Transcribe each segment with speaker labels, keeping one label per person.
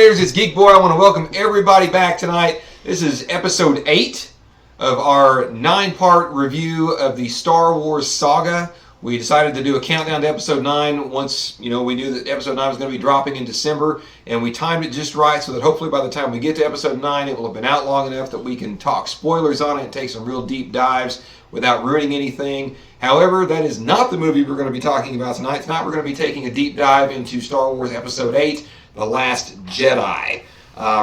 Speaker 1: Raiders, it's Geek Boy. I want to welcome everybody back tonight. This is episode 8 of our 9-part review of the Star Wars saga. We decided to do a countdown to episode 9 once, we knew that episode 9 was going to be dropping in December, and we timed it just right so that hopefully by the time we get to episode 9, it will have been out long enough that we can talk spoilers on it and take some real deep dives without ruining anything. However, that is not the movie we're going to be talking about tonight. Tonight we're going to be taking a deep dive into Star Wars Episode 8, The Last Jedi.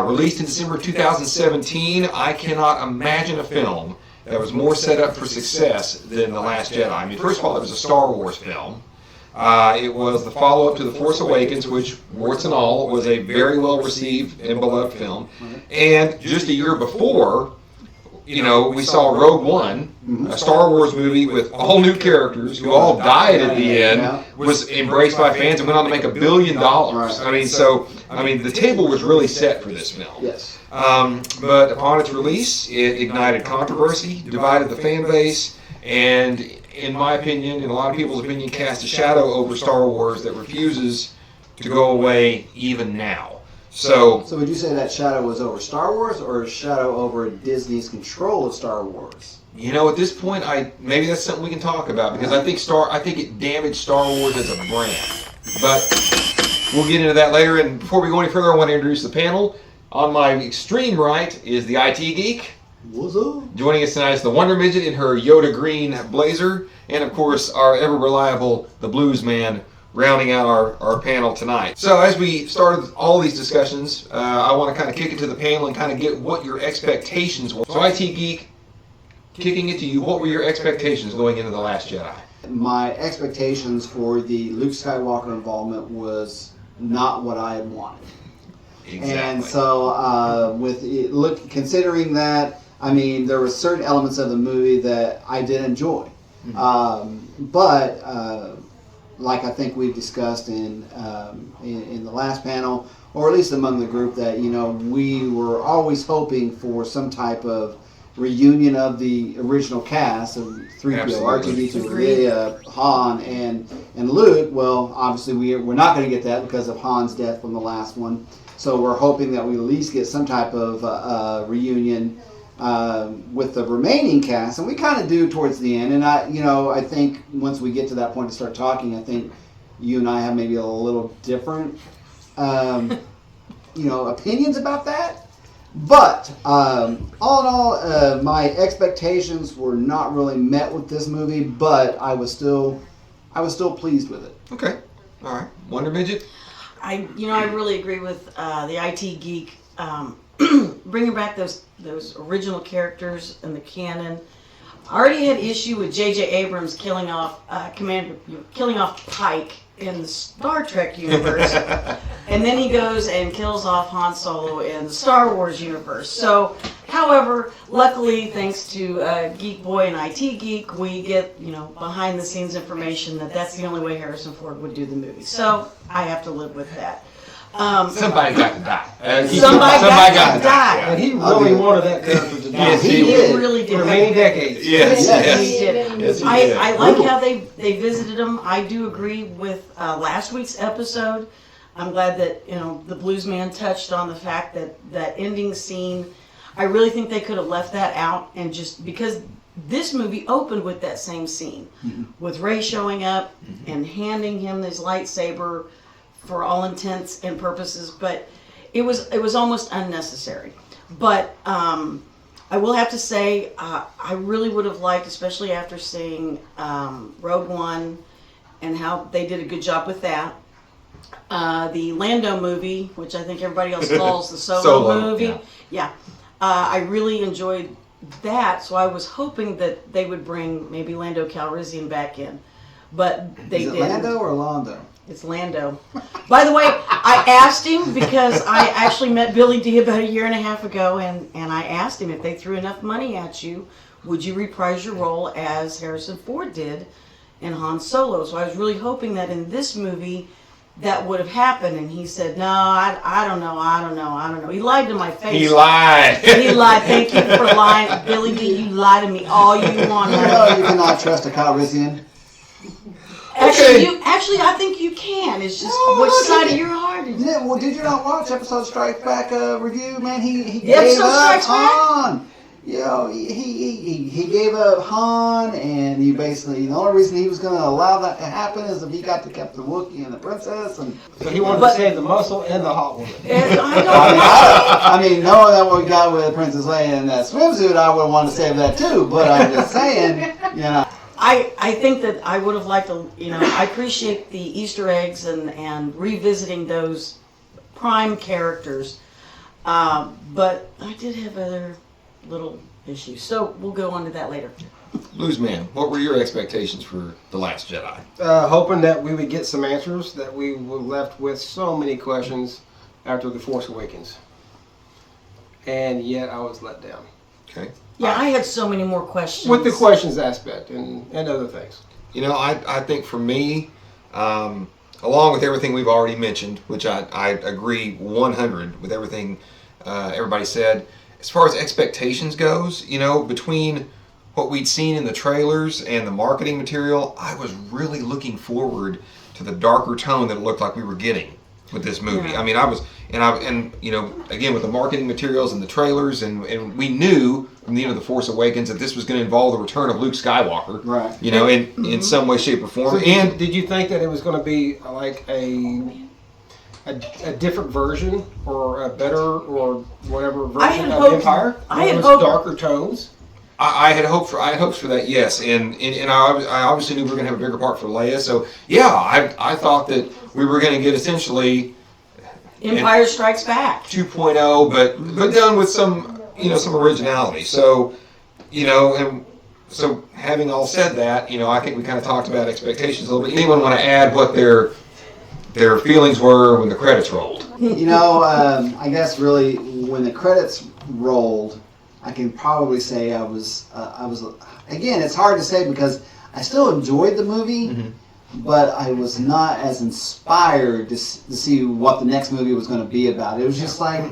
Speaker 1: Released in December 2017, I cannot imagine a film that was more set up for success than The Last Jedi. I mean, first of all, it was a Star Wars film. It was the follow-up to The Force Awakens, which, warts and all, was a very well-received and beloved film. And just a year before, we saw Rogue One, a Star Wars movie with all new characters who all died at the end, was embraced by fans and went on to make $1 billion. I mean, the table was really set for this film.
Speaker 2: Yes.
Speaker 1: But upon its release, it ignited controversy, divided the fan base, and in my opinion, in a lot of people's opinion, cast a shadow over Star Wars that refuses to go away even now. So
Speaker 2: would you say that shadow was over Star Wars or a shadow over Disney's control of Star Wars?
Speaker 1: At this point, maybe that's something we can talk about because I think it damaged Star Wars as a brand. But we'll get into that later. And before we go any further, I want to introduce the panel. On my extreme right is the IT Geek.
Speaker 2: What's up?
Speaker 1: Joining us tonight is the Wonder Midget in her Yoda green blazer, and of course our ever reliable the Blues Man, rounding out our panel tonight. So as we started all these discussions, I want to kind of kick it to the panel and kind of get what your expectations were. So IT Geek, kicking it to you, what were your expectations going into The Last Jedi?
Speaker 2: My expectations for the Luke Skywalker involvement was not what I had wanted.
Speaker 1: Exactly.
Speaker 2: And so considering that, I mean, there were certain elements of the movie that I did enjoy. But like I think we've discussed in the last panel, or at least among the group, that we were always hoping for some type of reunion of the original cast of 3PO, R2-D2, Leia, Han, and Luke. Well, obviously we're not going to get that because of Han's death from the last one. So we're hoping that we at least get some type of reunion with the remaining cast, and we kind of do towards the end. And I think once we get to that point to start talking, I think you and I have maybe a little different, opinions about that. But all in all, my expectations were not really met with this movie, but I was still pleased with it.
Speaker 1: Okay, all right, Wonder Midget.
Speaker 3: I really agree with the IT Geek. Bringing back those original characters in the canon. I already had issue with J.J. Abrams killing off Pike in the Star Trek universe, and then he goes and kills off Han Solo in the Star Wars universe. So, however, luckily, thanks to Geek Boy and IT Geek, we get behind the scenes information that's the only way Harrison Ford would do the movie. So I have to live with that.
Speaker 1: Somebody got to die.
Speaker 3: Somebody got to die.
Speaker 4: And he really wanted that character to die.
Speaker 1: Yes,
Speaker 3: He really did.
Speaker 4: For many decades.
Speaker 1: Yes.
Speaker 3: He did.
Speaker 1: Yes, he
Speaker 3: I
Speaker 1: did.
Speaker 3: like how they visited him. I do agree with last week's episode. I'm glad that the Blues Man touched on the fact that ending scene. I really think they could have left that out, and just because this movie opened with that same scene, with Rey showing up and handing him his lightsaber for all intents and purposes, but it was almost unnecessary. But I will have to say, I really would have liked, especially after seeing Rogue One and how they did a good job with that. The Lando movie, which I think everybody else calls the Solo movie. Yeah. I really enjoyed that, so I was hoping that they would bring maybe Lando Calrissian back in. But they didn't.
Speaker 2: Is it Lando or Londo?
Speaker 3: It's Lando. By the way, I asked him because I actually met Billy D about 1.5 years ago, and I asked him if they threw enough money at you, would you reprise your role as Harrison Ford did in Han Solo? So I was really hoping that in this movie that would have happened, and he said, no, I don't know. He lied to my face.
Speaker 1: He lied.
Speaker 3: He lied. Thank you for lying. Billy D, you lie to me all you want.
Speaker 2: You cannot trust a Calrissian.
Speaker 3: Actually, I think you can. It's just which side of your heart I did.
Speaker 2: Yeah, well, did you not watch episode Strike Back review? Man, he
Speaker 3: The
Speaker 2: gave
Speaker 3: episode
Speaker 2: up
Speaker 3: Strikes Back?
Speaker 2: Han. You know, he gave up Han, and he basically the only reason he was going to allow that to happen is if he got to keep the Wookiee and the princess. And
Speaker 4: So he wanted to save the muscle and the hot woman.
Speaker 3: And I know.
Speaker 2: I mean, knowing that what we got with Princess Leia in that swimsuit, I would want to save that too. But I'm just saying, you know.
Speaker 3: I think that I would have liked to, I appreciate the Easter eggs and revisiting those prime characters, but I did have other little issues. So we'll go on to that later.
Speaker 1: Blues Man, what were your expectations for The Last Jedi?
Speaker 4: Hoping that we would get some answers, that we were left with so many questions after The Force Awakens. And yet I was let down.
Speaker 1: Okay.
Speaker 3: Yeah, I had so many more questions.
Speaker 4: With the questions aspect and other things.
Speaker 1: You know, I think for me, along with everything we've already mentioned, which I agree 100 with everything everybody said, as far as expectations goes, between what we'd seen in the trailers and the marketing material, I was really looking forward to the darker tone that it looked like we were getting with this movie.
Speaker 3: Yeah.
Speaker 1: I mean, again, with the marketing materials and the trailers, and we knew from the end of The Force Awakens that this was going to involve the return of Luke Skywalker.
Speaker 2: Right.
Speaker 1: In some way, shape, or form.
Speaker 4: So did you think that it was going to be like a different version or a better or whatever version of Empire?
Speaker 3: I had
Speaker 4: With
Speaker 3: hoped
Speaker 4: darker tones.
Speaker 1: I had hopes for that, yes, and I obviously knew we were going to have a bigger part for Leia. So yeah, I thought that we were going to get essentially
Speaker 3: Empire Strikes Back
Speaker 1: 2.0, but done with some originality. So and so having all said that, I think we kind of talked about expectations a little bit. Anyone want to add what their feelings were when the credits rolled?
Speaker 2: I guess really when the credits rolled, I can probably say I was again, it's hard to say because I still enjoyed the movie, but I was not as inspired to see what the next movie was going to be about. It was just like,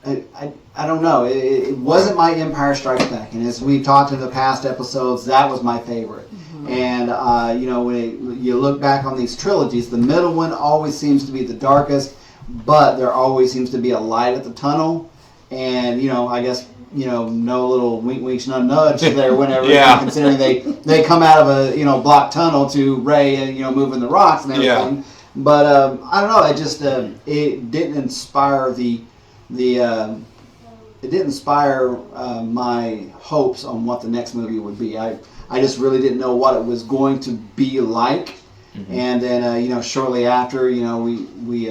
Speaker 2: I don't know, it wasn't my Empire Strikes Back, and as we've talked in the past episodes, that was my favorite. And when you look back on these trilogies, the middle one always seems to be the darkest, but there always seems to be a light at the tunnel, and I guess no little wink, winks, no nudge there whenever, considering they come out of a blocked tunnel to Rey, moving the rocks and everything. Yeah. But I don't know. It just it didn't inspire it didn't inspire my hopes on what the next movie would be. I just really didn't know what it was going to be like. And then shortly after we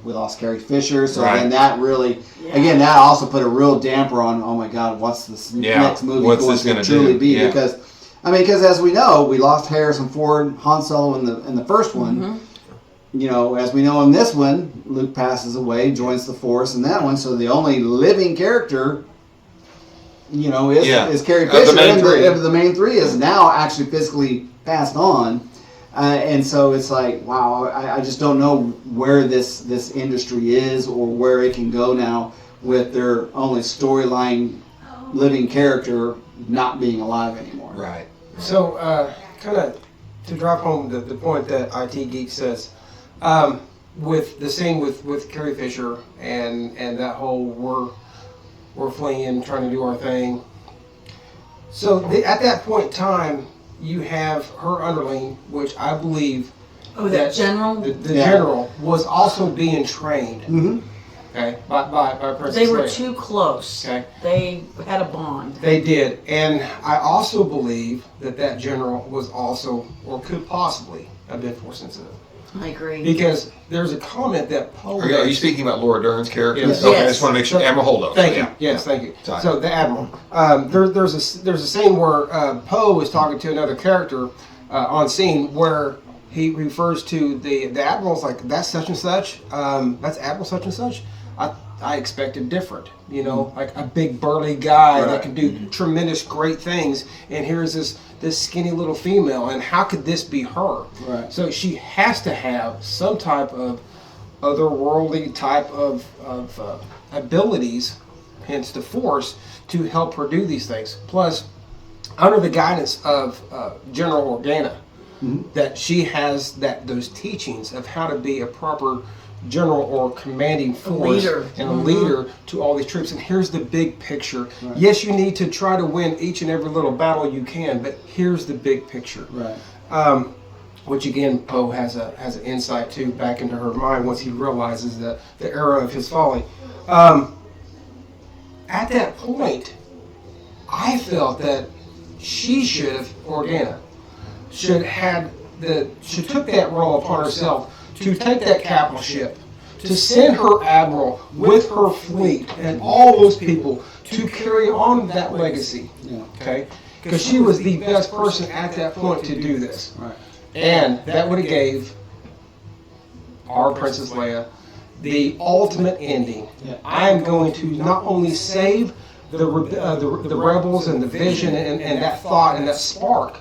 Speaker 2: lost Carrie Fisher, so then that really again that also put a real damper on, oh my God, what's this next movie going to truly be? Because as we know, we lost Harrison Ford, Han Solo in the first one. As we know in this one, Luke passes away, joins the Force in that one, so the only living character is Carrie Fisher. The main three is now actually physically passed on. And so it's like, wow, I just don't know where this industry is or where it can go now with their only storyline living character not being alive anymore.
Speaker 1: Right.
Speaker 4: So, kind of to drop home the point that IT Geek says, with the scene with Carrie Fisher and that whole we're fleeing, trying to do our thing. So at that point in time, you have her underling, which I believe
Speaker 3: that general?
Speaker 4: The general was also being trained. Okay, by Princess
Speaker 3: They were
Speaker 4: Leia.
Speaker 3: too close.
Speaker 4: Okay.
Speaker 3: They had a bond.
Speaker 4: They did. And I also believe that general was also, or could possibly, have been Force sensitive.
Speaker 3: I agree.
Speaker 4: Because there's a comment that Poe...
Speaker 1: Are you speaking about Laura Dern's character?
Speaker 4: Yes.
Speaker 1: Okay, I just want to make sure. Admiral Holdo.
Speaker 4: Thank you. Yes, thank you.
Speaker 1: Sorry.
Speaker 4: So the Admiral. There's a scene where Poe is talking to another character on scene where he refers to the Admiral's like, that's such and such. That's Admiral such and such. I expected different. Like a big burly guy that can do tremendous great things. And here's this skinny little female, and how could this be her?
Speaker 2: Right.
Speaker 4: So she has to have some type of otherworldly type of abilities, hence the Force, to help her do these things. Plus, under the guidance of General Organa, that she has those teachings of how to be a proper general or commanding force
Speaker 3: leader.
Speaker 4: and a leader to all these troops. And here's the big picture. Yes, you need to try to win each and every little battle you can, but here's the big picture.
Speaker 2: Right.
Speaker 4: Which again, Poe has an insight to back into her mind once he realizes the error of his folly. At that point, I felt that she should have, Organa, should took that role upon herself to take that capital ship, to send her admiral with her fleet and all those people to carry on that legacy.
Speaker 2: Yeah.
Speaker 4: Okay, because she was the best person at that point to do this,
Speaker 2: Right.
Speaker 4: and that would have gave our Princess Leia the ultimate ending.
Speaker 2: Yeah.
Speaker 4: I am going to not only save the rebels and the vision and that thought and that spark,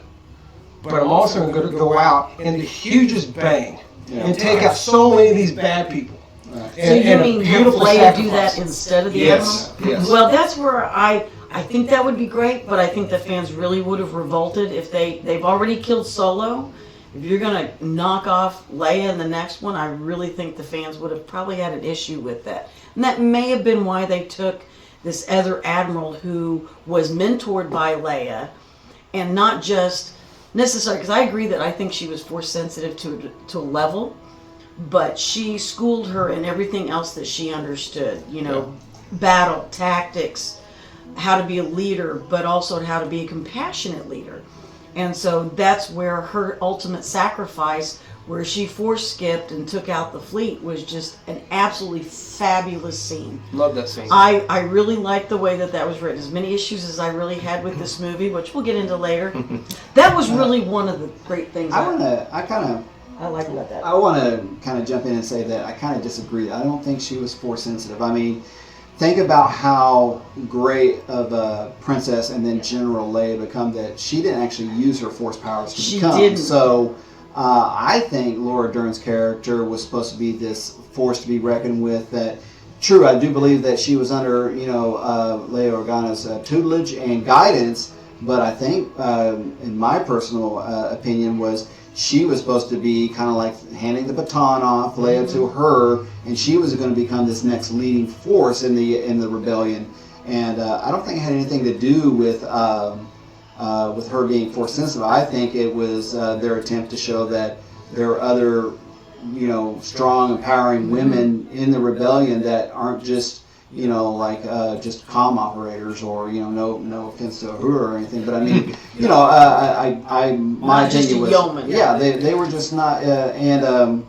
Speaker 4: but I'm also going to go out in the hugest bang and take out so many of these bad people.
Speaker 2: Right.
Speaker 3: So you mean have Leia do that instead of the
Speaker 4: Yes,
Speaker 3: Admiral?
Speaker 4: yes.
Speaker 3: Well, that's where I think that would be great, but I think the fans really would have revolted if they've already killed Solo. If you're going to knock off Leia in the next one, I really think the fans would have probably had an issue with that. And that may have been why they took this other admiral who was mentored by Leia, and not just necessarily, because I agree that I think she was force sensitive to a level, but she schooled her in everything else that she understood. You know, battle, tactics, how to be a leader, but also how to be a compassionate leader. And so that's where her ultimate sacrifice, where she force skipped and took out the fleet, was just an absolutely fabulous scene.
Speaker 4: Love that scene.
Speaker 3: I really like the way that was written. As many issues as I really had with this movie, which we'll get into later, that was really one of the great things
Speaker 2: I
Speaker 3: like about that.
Speaker 2: I want to kind of jump in and say that I kind of disagree. I don't think she was force sensitive. I mean, think about how great of a princess and then General Leia become, that she didn't actually use her force powers to
Speaker 3: She
Speaker 2: become.
Speaker 3: didn't.
Speaker 2: So I think Laura Dern's character was supposed to be this force to be reckoned with. That true, I do believe that she was under Leia Organa's tutelage and guidance, but I think in my personal opinion was she was supposed to be kind of like handing the baton off Leia to her, and she was going to become this next leading force in the rebellion. And I don't think it had anything to do with her being force sensitive. I think it was their attempt to show that there are other, strong, empowering women in the rebellion that aren't just just comm operators, or no offense to Uhura or anything, but I mean, my
Speaker 3: Not just
Speaker 2: opinion
Speaker 3: a
Speaker 2: was,
Speaker 3: yeoman.
Speaker 2: yeah, they were just not, and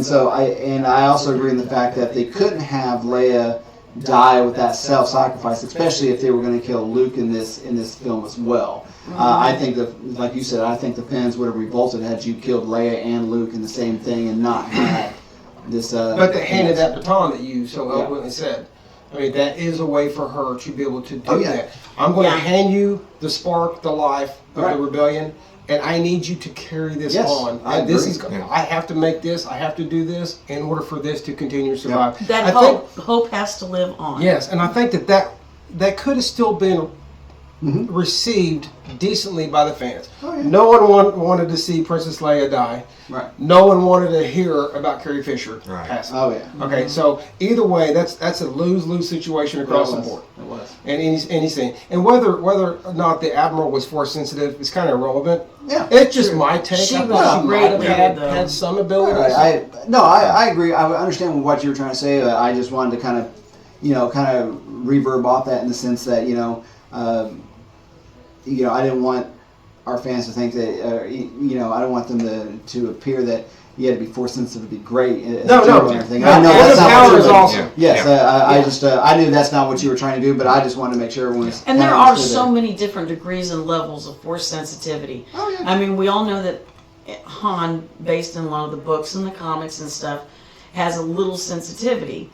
Speaker 2: so I also agree in the fact that they couldn't have Leia die with that self-sacrifice, especially if they were going to kill Luke in this film as well. I think that, like you said, I think the fans would have revolted had you killed Leia and Luke in the same thing and not had this.
Speaker 4: But they handed that baton that you so eloquently said. I mean, that is a way for her to be able to do that. I'm going to hand you the spark, the life of the rebellion, and I need you to carry this on. And this is, I have to make this, I have to do this in order for this to continue to survive.
Speaker 3: That hope has to live on.
Speaker 4: Yes, and I think that could have still been received decently by the fans. No one wanted to see Princess Leia die.
Speaker 2: Right.
Speaker 4: No one wanted to hear about Carrie Fisher passing.
Speaker 2: Oh yeah.
Speaker 4: Okay, so either way, that's a lose-lose situation across the board.
Speaker 2: It was.
Speaker 4: And any scene. And whether or not the Admiral was force sensitive is kind of irrelevant.
Speaker 2: Yeah.
Speaker 4: It's just my take.
Speaker 3: She
Speaker 4: I
Speaker 3: was
Speaker 4: thought she
Speaker 3: great
Speaker 4: might have
Speaker 3: with it,
Speaker 4: had some ability.
Speaker 2: I agree. I understand what you were trying to say. I just wanted to kind of reverb off that in the sense that I didn't want our fans to think that I don't want them to appear that you had to be force sensitive to be great.
Speaker 4: No.
Speaker 2: And everything. I know that's not
Speaker 4: power
Speaker 2: what
Speaker 4: is
Speaker 2: you were.
Speaker 4: awesome.
Speaker 2: Yes, I knew that's not what you were trying to do, but I just wanted to make sure everyone was.
Speaker 3: And there are so many different degrees and levels of force sensitivity.
Speaker 2: Oh, yeah.
Speaker 3: I mean, we all know that Han, based in a lot of the books and the comics and stuff, has a little sensitivity,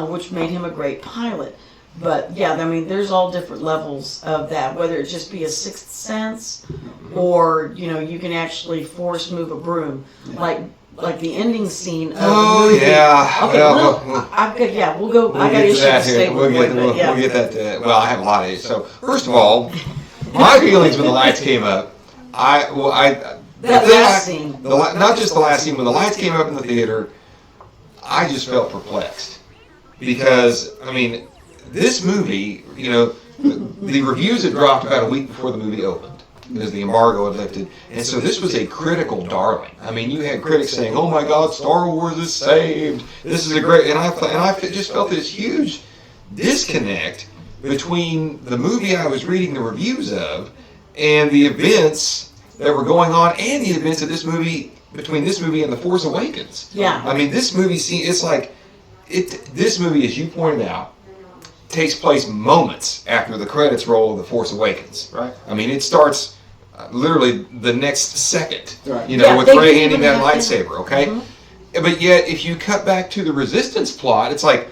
Speaker 3: which made him a great pilot. But yeah, I mean, there's all different levels of that, whether it just be a sixth sense, or you can actually force move a broom, like the ending scene of the movie.
Speaker 1: Yeah.
Speaker 3: Okay, we'll go. I got
Speaker 1: get to
Speaker 3: issues
Speaker 1: that
Speaker 3: to stay
Speaker 1: here.
Speaker 3: with,
Speaker 1: We'll get that. Well, I have a lot of issues. So first of all, my feelings when the lights came up,
Speaker 3: that last scene.
Speaker 1: Not just the last scene, when the lights came up in the theater, I just felt perplexed because, I mean, this movie, you know, the reviews had dropped about a week before the movie opened because the embargo had lifted, and so this was a critical darling. I mean, you had critics saying, "Oh my God, Star Wars is saved. This is a great," and I just felt this huge disconnect between the movie I was reading the reviews of and the events that were going on, and the events of this movie, between this movie and The Force Awakens.
Speaker 3: Yeah.
Speaker 1: I mean, this movie, it's like, this movie, as you pointed out, takes place moments after the credits roll of The Force Awakens.
Speaker 4: Right.
Speaker 1: I mean, it starts literally the next second,
Speaker 2: Right.
Speaker 1: you know,
Speaker 3: Yeah,
Speaker 1: with
Speaker 3: they
Speaker 1: Rey
Speaker 3: didn't
Speaker 1: handing
Speaker 3: even
Speaker 1: that
Speaker 3: have to-
Speaker 1: lightsaber, okay? But yet, if you cut back to the Resistance plot, it's like,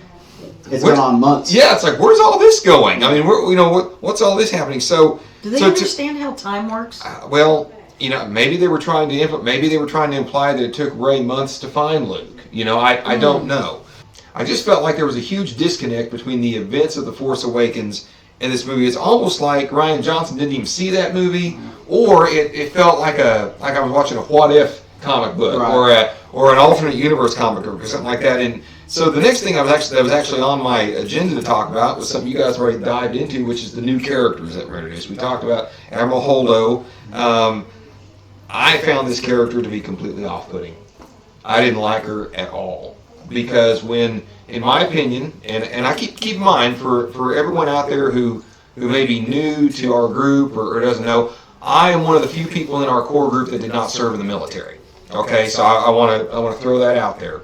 Speaker 2: It's been on months.
Speaker 1: yeah, it's like, where's all this going? I mean, you know, what's all this happening? So,
Speaker 3: Do they
Speaker 1: so
Speaker 3: understand how time works?
Speaker 1: well, you know, maybe they were trying to imply that it took Rey months to find Luke. You know, I don't know. I just felt like there was a huge disconnect between the events of The Force Awakens and this movie. It's almost like Rian Johnson didn't even see that movie, or it felt like I was watching a What If comic book,
Speaker 2: Right.
Speaker 1: or an alternate universe comic book or something like that. And so the next thing that was actually on my agenda to talk about was something you guys already dived into, which is the new characters that were introduced. We talked about Admiral Holdo. I found this character to be completely off-putting. I didn't like her at all. Because when, in my opinion, and I keep in mind for everyone out there who may be new to our group or doesn't know, I am one of the few people in our core group that did not serve in the military. Okay, so I want to throw that out there.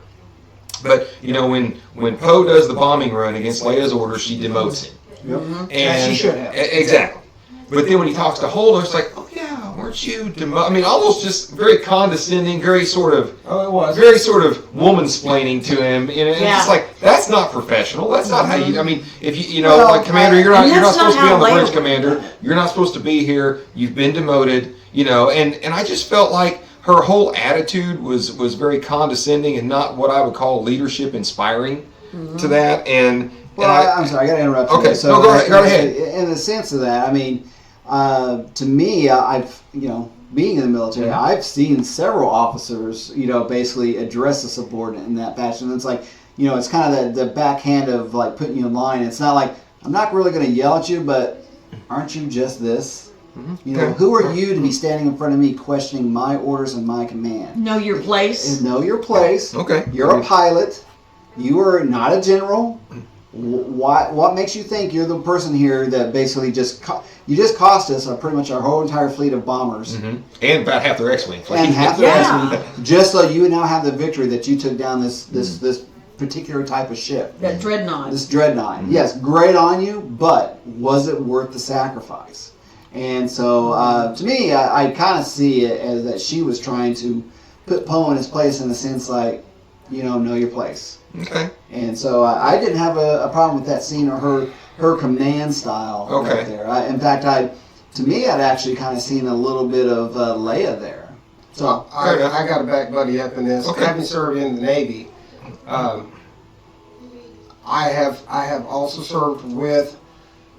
Speaker 1: But you know, when Poe does the bombing run against Leia's orders, she demotes him.
Speaker 2: Yep.
Speaker 1: And
Speaker 4: she should have.
Speaker 1: Exactly. But then when he talks to Holdo, it's like, oh yeah, weren't you I mean, almost just very condescending, very sort of woman-splaining to him. And it's just like, that's not professional. That's not how you. I mean, if you know,
Speaker 2: Well,
Speaker 1: like Commander, you're not
Speaker 3: that's
Speaker 1: supposed to be
Speaker 3: not
Speaker 1: on the
Speaker 3: how
Speaker 1: bridge,
Speaker 3: Leia-
Speaker 1: Commander. You're not supposed to be here. You've been demoted. You know, and I just felt like her whole attitude was very condescending and not what I would call leadership inspiring to that. And
Speaker 2: Well, I'm sorry, I got to interrupt you.
Speaker 1: Okay,
Speaker 2: So,
Speaker 1: no, go ahead.
Speaker 2: In the sense of that, I mean, to me, I've, you know, being in the military, I've seen several officers, you know, basically address a subordinate in that fashion. It's like, you know, it's kind of the backhand of like putting you in line. It's not like, I'm not really going to yell at you, but aren't you just this? You know,
Speaker 1: Okay.
Speaker 2: who are you to be standing in front of me questioning my orders and my command?
Speaker 3: Know your place.
Speaker 2: And know your place.
Speaker 1: Okay.
Speaker 2: You're a pilot. You are not a general. What makes you think you're the person here that basically you just cost us pretty much our whole entire fleet of bombers
Speaker 1: and about half their X-wing fleet.
Speaker 2: and half the
Speaker 3: Yeah.
Speaker 2: rest of them, just so you now have the victory that you took down this particular type of ship,
Speaker 3: That dreadnought.
Speaker 2: this dreadnought. Yes, great on you, but was it worth the sacrifice? And so to me, I kind of see it as that she was trying to put Poe in his place in the sense like, you know your place.
Speaker 1: Okay.
Speaker 2: And so I didn't have a problem with that scene or her command style
Speaker 1: Okay.
Speaker 2: right there. In fact, to me, I'd actually kind of seen a little bit of Leia there. So
Speaker 4: I got to back Buddy up in this.
Speaker 1: Okay.
Speaker 4: Having served in the Navy, I have also served with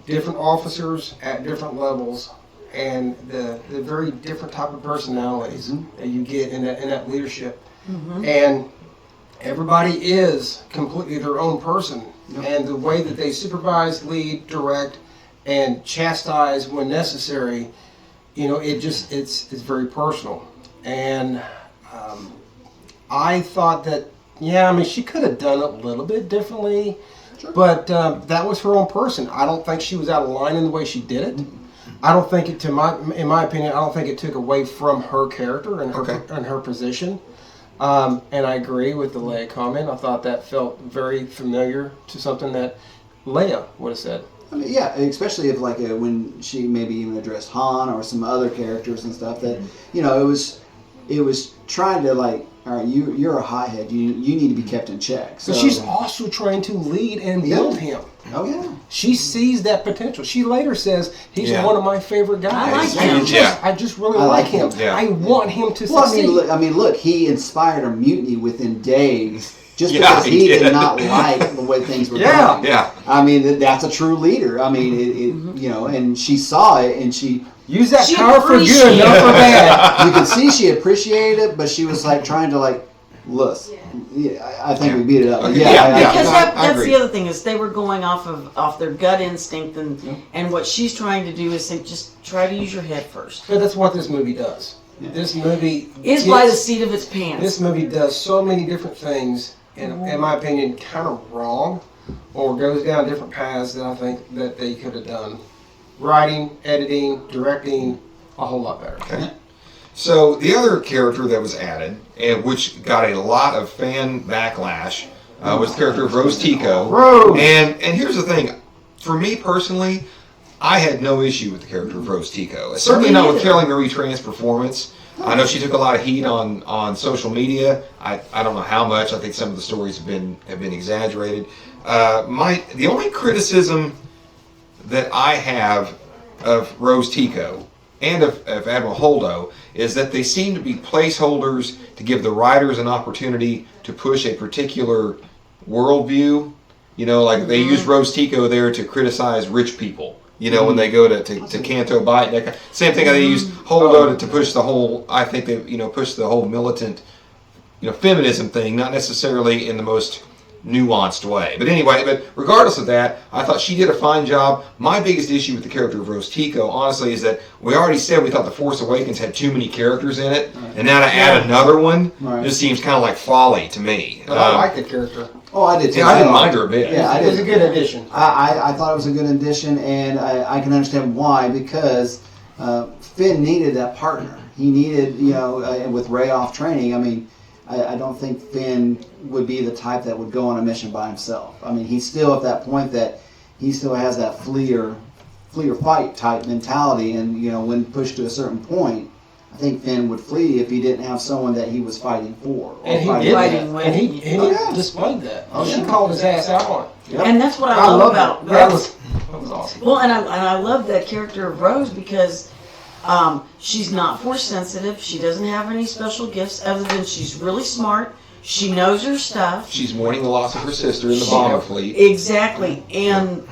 Speaker 4: different officers at different levels, and the very different type of personalities that you get in that leadership, and everybody is completely their own person, and the way that they supervise, lead, direct, and chastise when necessary, you know, it's very personal. And I thought that, yeah, I mean, she could have done it a little bit differently, but that was her own person. I don't think she was out of line in the way she did it. I don't think it, in my opinion, I don't think it took away from her character and her position. And I agree with the Leia comment. I thought that felt very familiar to something that Leia would have said.
Speaker 2: I mean, yeah, especially if like when she maybe even addressed Han or some other characters and stuff that you know it was trying to like, all right, you're a hothead. You need to be kept in check. So
Speaker 4: But she's also trying to lead and build him.
Speaker 2: Oh yeah.
Speaker 4: She sees that potential. She later says, he's
Speaker 1: Yeah.
Speaker 4: one of my favorite guys.
Speaker 3: I like him.
Speaker 4: I just really
Speaker 2: I
Speaker 4: like
Speaker 2: like
Speaker 4: him.
Speaker 2: him.
Speaker 1: Yeah.
Speaker 4: I want him to
Speaker 2: Well,
Speaker 4: succeed.
Speaker 2: I mean, look, he inspired a mutiny within days just
Speaker 1: Yeah,
Speaker 2: because
Speaker 1: he
Speaker 2: he
Speaker 1: did.
Speaker 2: did not like the way things were
Speaker 4: Yeah.
Speaker 2: going.
Speaker 1: Yeah.
Speaker 2: I mean, that's a true leader. I mean, it you know, and she saw it, and she.
Speaker 4: Use that
Speaker 3: She
Speaker 4: power for good,
Speaker 3: appreciated
Speaker 4: not for bad.
Speaker 2: You could see she appreciated it, but she was like trying to like, Lust. Yeah, I think we beat it up.
Speaker 1: Okay.
Speaker 2: Yeah,
Speaker 3: Because
Speaker 1: I
Speaker 3: that's
Speaker 1: agree.
Speaker 3: the other thing is they were going off their gut instinct, and what she's trying to do is think, just try to use your head first.
Speaker 4: But that's what this movie does. This movie
Speaker 3: Is by the seat of its pants.
Speaker 4: This movie does so many different things, in my opinion, kind of wrong, or goes down different paths that I think that they could have done. Writing, editing, directing, a whole lot better.
Speaker 1: Okay. So the other character that was added, and which got a lot of fan backlash, was the character of Rose Tico.
Speaker 4: Rose!
Speaker 1: And here's the thing, for me personally, I had no issue with the character of Rose Tico. Certainly not with Kelly Marie Tran's performance. I know she took a lot of heat on social media. I don't know how much. I think some of the stories have been exaggerated. The only criticism that I have of Rose Tico and of Admiral Holdo is that they seem to be placeholders to give the writers an opportunity to push a particular worldview. You know, like they use Rose Tico there to criticize rich people. You know, when they go to Canto Bight, same thing. They use Holdo to push the whole. I think they push the whole militant, feminism thing, not necessarily in the most nuanced way. But anyway, regardless of that, I thought she did a fine job. My biggest issue with the character of Rose Tico, honestly, is that we already said we thought The Force Awakens had too many characters in it, and now to add another one just seems kind of like folly to me.
Speaker 4: But I like the character.
Speaker 2: Oh, I did too.
Speaker 1: Yeah, I didn't mind her a bit.
Speaker 2: Yeah,
Speaker 4: It was a good addition.
Speaker 2: I thought it was a good addition, and I can understand why, because Finn needed that partner. He needed, with Rey off training, I mean, I don't think Finn would be the type that would go on a mission by himself. I mean, he's still at that point that he still has that flee or fight type mentality, and, when pushed to a certain point, I think Finn would flee if he didn't have someone that he was fighting for.
Speaker 4: And he
Speaker 3: did that.
Speaker 4: And he displayed that. She called his ass out on it.
Speaker 2: Yep.
Speaker 3: And that's what I love about
Speaker 4: that was awesome.
Speaker 3: Well, and I love that character of Rose because she's not force sensitive. She doesn't have any special gifts other than she's really smart. She knows her stuff.
Speaker 1: She's mourning the loss of her sister in the bomber fleet.
Speaker 3: Exactly, and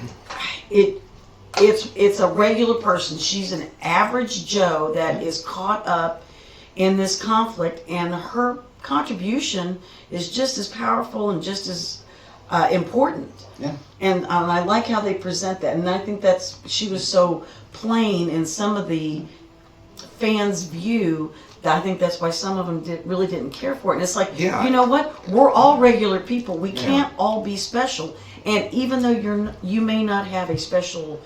Speaker 3: it's a regular person. She's an average Joe that is caught up in this conflict, and her contribution is just as powerful and just as important.
Speaker 2: Yeah.
Speaker 3: And I like how they present that, and I think she was so plain in some of the fans' view that I think that's why some of them really didn't care for it. And it's like, you know what? We're all regular people. We can't all be special. And even though you may not have a special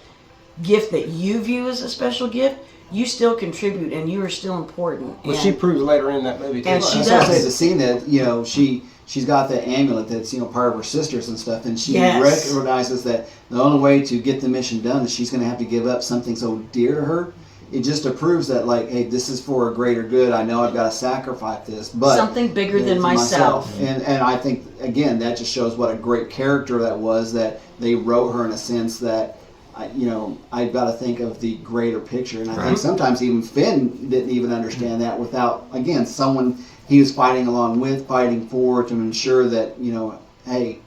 Speaker 3: gift that you view as a special gift, you still contribute and you are still important.
Speaker 4: Well, she proves later in that movie too.
Speaker 3: And she
Speaker 2: That's
Speaker 3: does.
Speaker 2: why I say the scene that she's got the amulet that's part of her sister's and stuff, and she
Speaker 3: Yes.
Speaker 2: recognizes that the only way to get the mission done is she's going to have to give up something so dear to her. It just approves that, like, hey, this is for a greater good. I know I've got to sacrifice this, but
Speaker 3: Something bigger than myself.
Speaker 2: And I think again that just shows what a great character that was. That they wrote her in a sense that, I've got to think of the greater picture, and I think sometimes even Finn didn't even understand that without, again, someone he was fighting along with, fighting for, to ensure that, hey,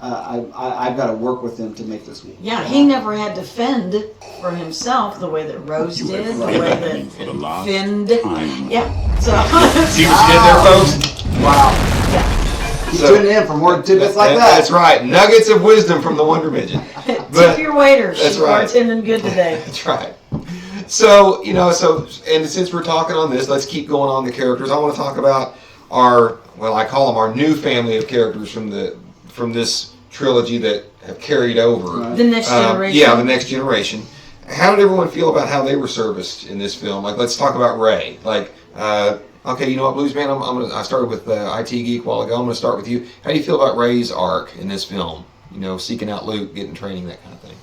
Speaker 2: I've got to work with them to make this work.
Speaker 3: Yeah, he never had to fend for himself the way that Rose did, the way that Finn did. Yeah, so.
Speaker 1: See what you did there, folks?
Speaker 2: Wow. Keep tuning in for more tidbits like that.
Speaker 1: That's right. Nuggets of wisdom from the Wonder Midget.
Speaker 3: Tip your waiter.
Speaker 1: That's
Speaker 3: She's
Speaker 1: right.
Speaker 3: bartending good today.
Speaker 1: That's right. So, and since we're talking on this, let's keep going on the characters. I want to talk about I call them our new family of characters from this trilogy that have carried over.
Speaker 3: The next generation.
Speaker 1: Yeah, the next generation. How did everyone feel about how they were serviced in this film? Like, let's talk about Rey. Like, okay, you know what, Bluesman? I started with IT Geek a while ago. I'm going to start with you. How do you feel about Rey's arc in this film? Seeking out Luke, getting training, that kind of thing.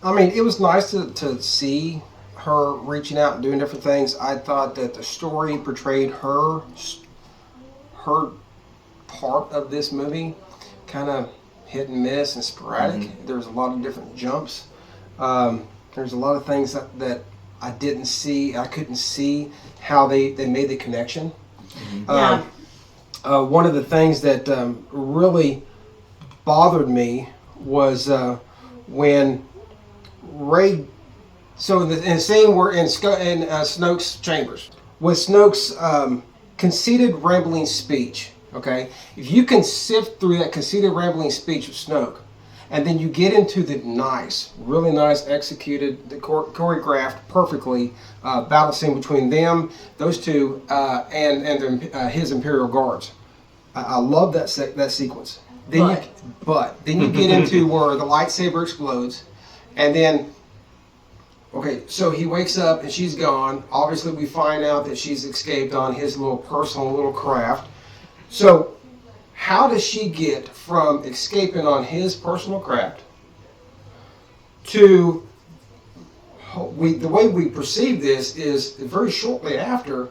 Speaker 4: I mean, it was nice to see her reaching out and doing different things. I thought that the story portrayed her part of this movie kind of hit and miss and sporadic. Mm-hmm. There's a lot of different jumps. There's a lot of things that I didn't see. I couldn't see how they made the connection. Mm-hmm. One of the things that really bothered me was when Rey. So in the scene we're in Snoke's chambers with Snoke's conceited, rambling speech. Okay, if you can sift through that conceited, rambling speech of Snoke, and then you get into the really nice executed, the choreographed perfectly battle scene between them, those two, and his Imperial guards. I love that sequence. Then you get into where the lightsaber explodes, and then. Okay, so he wakes up and she's gone. Obviously, we find out that she's escaped on his little personal little craft. So, how does she get from escaping on his personal craft to the way we perceive this is very shortly after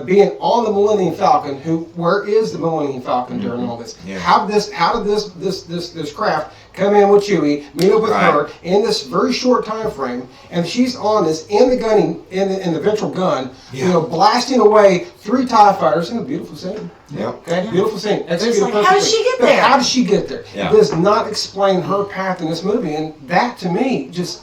Speaker 4: being on the Millennium Falcon? Where is the Millennium Falcon during all this?
Speaker 1: Yeah.
Speaker 4: How did this craft come in with Chewie, meet up with her in this very short time frame, and she's on this in the ventral gun, blasting away 3 TIE fighters in a beautiful scene.
Speaker 1: Yeah.
Speaker 4: Okay, beautiful scene.
Speaker 3: It's like, how did she get there?
Speaker 4: How did she get there?
Speaker 1: Yeah.
Speaker 4: It does not explain her path in this movie, and that to me just.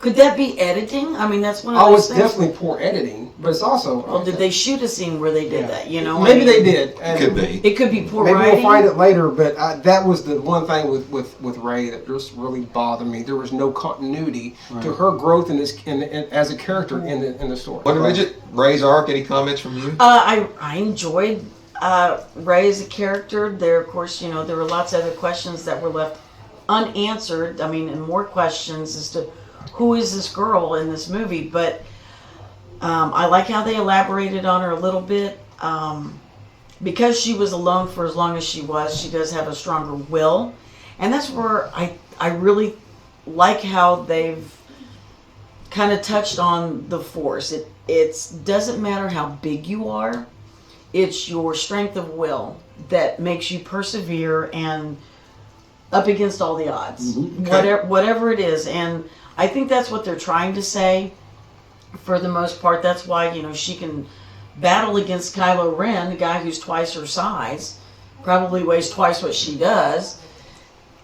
Speaker 3: Could that be editing? I mean, that's one of
Speaker 4: Oh,
Speaker 3: those
Speaker 4: it's
Speaker 3: things.
Speaker 4: definitely poor editing, but it's also.
Speaker 3: Well, did they shoot a scene where they did that?
Speaker 4: Maybe they did.
Speaker 1: Could be.
Speaker 3: It could be poor
Speaker 4: Maybe
Speaker 3: writing.
Speaker 4: we'll find it later, but that was the one thing with Rey that just really bothered me. There was no continuity to her growth as a character in the story.
Speaker 1: Wonder Midget, Ray's arc. Any comments from you?
Speaker 3: I enjoyed Rey as a character. There, of course, there were lots of other questions that were left unanswered. I mean, and more questions as to who is this girl in this movie. But I like how they elaborated on her a little bit. Because she was alone for as long as she was, she does have a stronger will. And that's where I really like how they've kind of touched on the Force. It doesn't matter how big you are. It's your strength of will that makes you persevere and up against all the odds.
Speaker 2: Mm-hmm.
Speaker 1: Okay.
Speaker 3: Whatever it is. And I think that's what they're trying to say for the most part. That's why, she can battle against Kylo Ren, a guy who's twice her size, probably weighs twice what she does,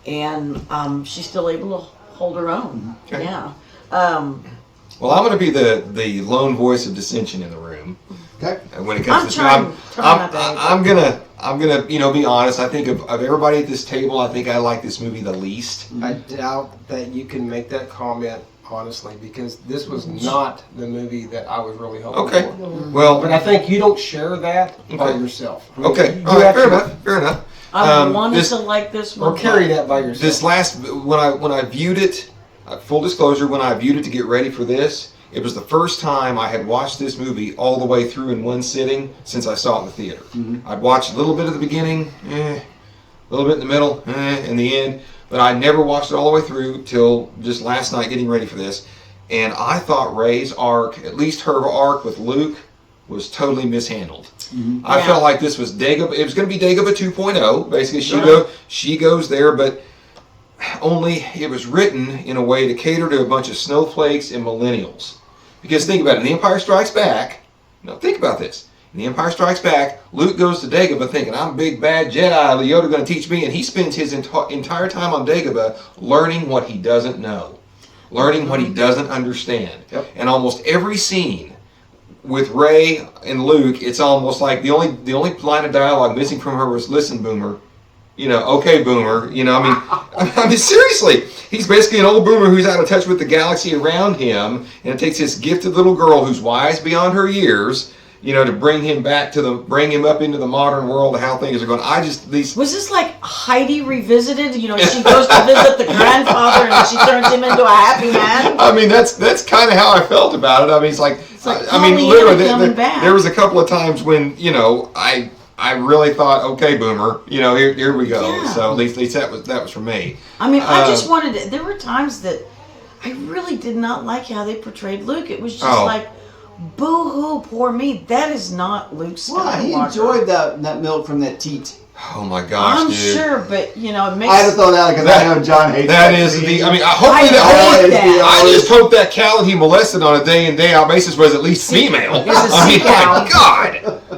Speaker 3: and she's still able to hold her own.
Speaker 1: Okay.
Speaker 3: Yeah.
Speaker 1: Well, I'm going to be the lone voice of dissension in the room.
Speaker 2: Okay.
Speaker 1: When it comes to
Speaker 3: trying
Speaker 1: this,
Speaker 3: not to hate
Speaker 1: I'm gonna be honest. I think of everybody at this table, I think I like this movie the least.
Speaker 4: I doubt that you can make that comment honestly, because this was not the movie that I was really hoping
Speaker 1: Okay.
Speaker 4: for.
Speaker 1: Well,
Speaker 4: But I think you don't share that by
Speaker 1: Okay.
Speaker 4: yourself.
Speaker 1: okay.
Speaker 4: You
Speaker 1: All right,
Speaker 4: have
Speaker 1: fair
Speaker 4: to-
Speaker 1: enough. Fair enough.
Speaker 3: I wanted
Speaker 1: this-
Speaker 3: to like this one.
Speaker 4: Or carry that by yourself.
Speaker 1: This last when I viewed it, full disclosure, when I viewed it to get ready for this, it was the first time I had watched this movie all the way through in one sitting since I saw it in the theater.
Speaker 2: Mm-hmm.
Speaker 1: I'd watched a little bit at the beginning, a little bit in the middle, in the end, but I never watched it all the way through till just last night getting ready for this. And I thought Rey's arc, at least her arc with Luke, was totally mishandled.
Speaker 2: Mm-hmm.
Speaker 1: I
Speaker 3: Yeah.
Speaker 1: felt like this was Dagobah. It was going to be Dagobah 2.0. Basically, she goes there, but only it was written in a way to cater to a bunch of snowflakes and millennials. Because think about it, in The Empire Strikes Back, think about this. In The Empire Strikes Back, Luke goes to Dagobah thinking, I'm a big bad Jedi, Yoda going to teach me, and he spends his entire time on Dagobah learning what he doesn't know, learning what he doesn't understand.
Speaker 4: Yep.
Speaker 1: And almost every scene with Rey and Luke, it's almost like the only line of dialogue missing from her was, listen, Boomer. Okay, Boomer. I mean, seriously, he's basically an old boomer who's out of touch with the galaxy around him, and it takes this gifted little girl who's wise beyond her years, to bring him up into the modern world of how things are going.
Speaker 3: Was this like Heidi revisited? She goes to visit the grandfather and she turns him into a happy man.
Speaker 1: I mean, that's kind of how I felt about it. I mean, it's like
Speaker 3: Pollyanna
Speaker 1: literally,
Speaker 3: coming back.
Speaker 1: there was a couple of times when I really thought, okay, Boomer, here we go.
Speaker 3: Yeah.
Speaker 1: So at least that was for me.
Speaker 3: I mean, I just wanted to, there were times that I really did not like how they portrayed Luke. It was just like, boo-hoo, poor me. That is not Luke Skywalker.
Speaker 2: Well, he enjoyed that milk from that teat.
Speaker 1: Oh my gosh,
Speaker 3: I'm
Speaker 1: dude.
Speaker 3: sure, but it makes.
Speaker 2: I had to throw that out because I know John hates
Speaker 1: That
Speaker 2: that
Speaker 1: is
Speaker 2: scene.
Speaker 1: the. I mean,
Speaker 3: I hate that.
Speaker 1: I just hope that cow that he molested on a day in day out basis was at least female.
Speaker 3: Is a
Speaker 1: I mean,
Speaker 3: sea cow.
Speaker 1: my God.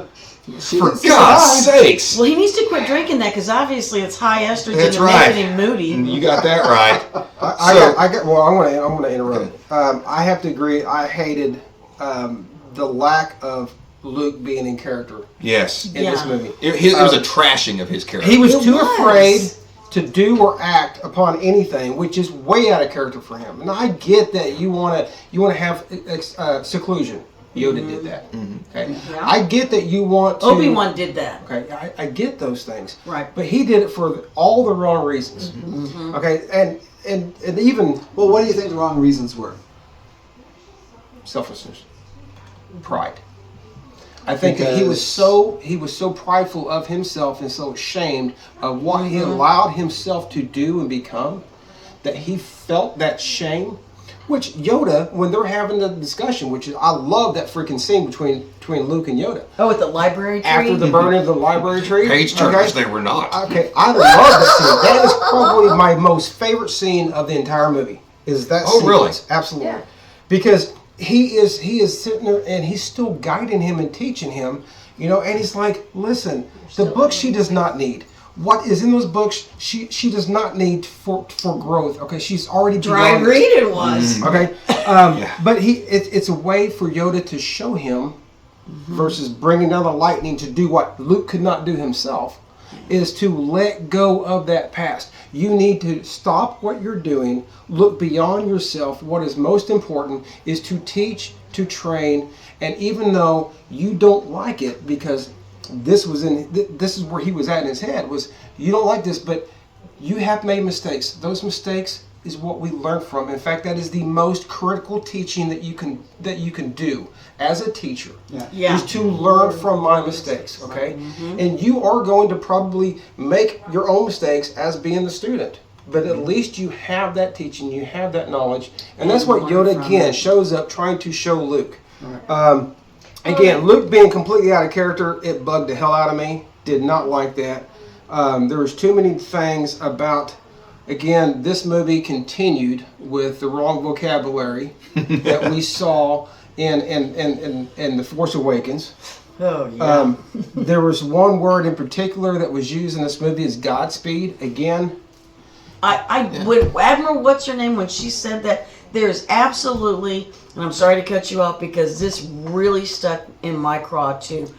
Speaker 2: She
Speaker 1: For
Speaker 2: didn't
Speaker 1: God's
Speaker 2: survive.
Speaker 1: sakes.
Speaker 3: Well, he needs to quit drinking that because obviously it's high estrogen
Speaker 1: That's
Speaker 3: and
Speaker 1: right.
Speaker 3: making him moody.
Speaker 1: You got that right.
Speaker 4: I'm going to interrupt.
Speaker 1: Okay.
Speaker 4: I have to agree. I hated the lack of Luke being in character
Speaker 1: Yes.
Speaker 4: in this movie.
Speaker 1: It was a trashing of his character.
Speaker 4: He was
Speaker 3: It
Speaker 4: too
Speaker 3: was.
Speaker 4: afraid to do or act upon anything, which is way out of character for him. And I get that you want to have seclusion. Yoda did that. Okay,
Speaker 3: Yeah.
Speaker 4: I get that you want to.
Speaker 3: Obi-Wan did that.
Speaker 4: Okay, I get those things.
Speaker 3: Right.
Speaker 4: But he did it for all the wrong reasons. Okay, and even
Speaker 2: Well, what do you think the wrong reasons were?
Speaker 4: selfishness, pride. I think that he was so prideful of himself and so ashamed of what he allowed himself to do and become that he felt that shame. Which Yoda, when they're having the discussion, which is I love that freaking scene between Luke and Yoda
Speaker 3: Oh, at the library tree?
Speaker 4: after the burning of the library tree.
Speaker 1: Page turners, they were not.
Speaker 4: Okay, I love that scene. That is probably my most favorite scene of the entire movie. Is that?
Speaker 1: Oh, really?
Speaker 4: sequence. Absolutely.
Speaker 3: Yeah.
Speaker 4: Because he is sitting there and he's still guiding him and teaching him, and he's like, listen, the book she does not need. What is in those books, she does not need for growth. Okay, she's already
Speaker 3: Dry
Speaker 4: beyond
Speaker 3: read
Speaker 4: it.
Speaker 3: it was.
Speaker 4: Okay, but it's a way for Yoda to show him versus bringing down the lightning to do what Luke could not do himself, is to let go of that past. You need to stop what you're doing, look beyond yourself. What is most important is to teach, to train, and even though you don't like it, because this is where he was at in his head, was you don't like this, but you have made mistakes. Those mistakes is what we learn from. In fact, that is the most critical teaching that you can do as a teacher.
Speaker 3: Yeah.
Speaker 4: Is to learn from my mistakes, okay? And you are going to probably make your own mistakes as being the student. But at least you have that teaching, you have that knowledge. And that's what Yoda, again, shows up trying to show Luke. Again, Luke being completely out of character, it bugged the hell out of me. Did not like that. There was too many things about, again, this movie continued with the wrong vocabulary that we saw in The Force Awakens.
Speaker 3: Oh, yeah.
Speaker 4: There was one word in particular that was used in this movie is Godspeed. Again,
Speaker 3: Would Admiral, what's her name, when she said that, there's absolutely, and I'm sorry to cut you off because this really stuck in my craw too,